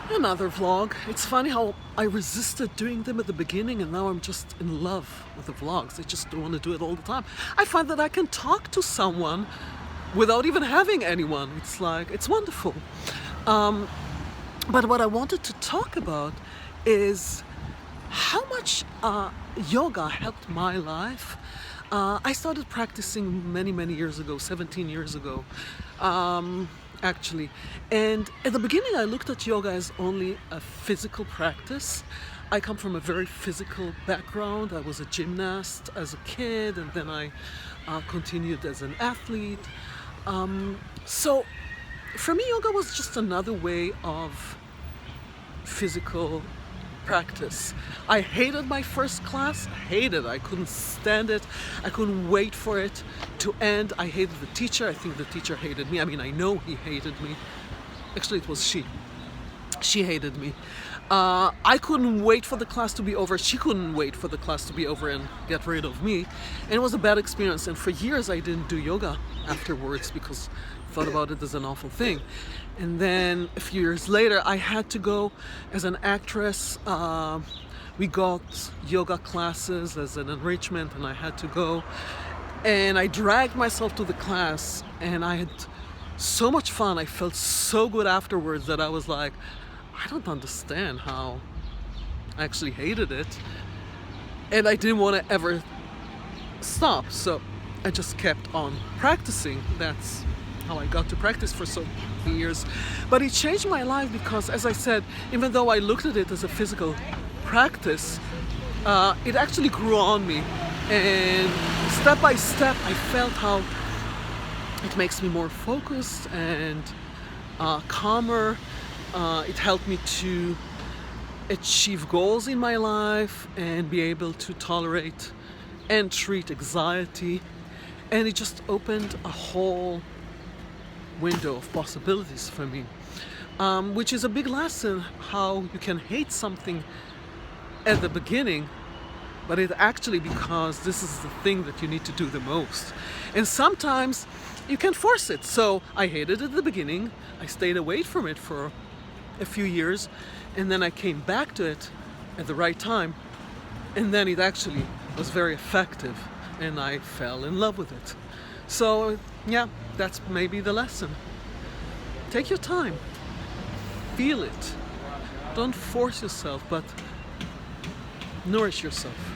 Another vlog. It's funny how I resisted doing them at the beginning and now I'm just in love with the vlogs. I just don't want to do it all the time. I find that I can talk to someone without even having anyone. It's like, it's wonderful. But what I wanted to talk about is how much yoga helped my life. I started practicing many years ago, 17 years ago. Actually. And at the beginning, I looked at yoga as only a physical practice. I come from a very physical background. I was a gymnast as a kid, and then I continued as an athlete. So for me, yoga was just another way of physical practice. I hated my first class. I hated it. I couldn't stand it. I couldn't wait for it to end. I hated the teacher. I think the teacher hated me. I mean, I know he hated me. Actually, it was she. She hated me. I couldn't wait for the class to be over. She couldn't wait for the class to be over and get rid of me. And it was a bad experience. And for years, I didn't do yoga afterwards because I thought about it as an awful thing. And then a few years later, I had to go as an actress. We got yoga classes as an enrichment, and I had to go. And I dragged myself to the class, and I had so much fun. I felt so good afterwards that I was like, I don't understand how I actually hated it. And I didn't want to ever stop. So I just kept on practicing. That's how I got to practice for so many years. But it changed my life because, as I said, even though I looked at it as a physical practice, it actually grew on me. And step by step, I felt how it makes me more focused and calmer. It helped me to achieve goals in my life and be able to tolerate and treat anxiety. And it just opened a whole window of possibilities for me, which is a big lesson how you can hate something at the beginning, but it actually because this is the thing that you need to do the most. And sometimes you can force it. So I hated it at the beginning. I stayed away from it for a few years, and then I came back to it at the right time, and then it actually was very effective, and I fell in love with it. So yeah, that's maybe the lesson. Take your time, feel it. Don't force yourself, but nourish yourself.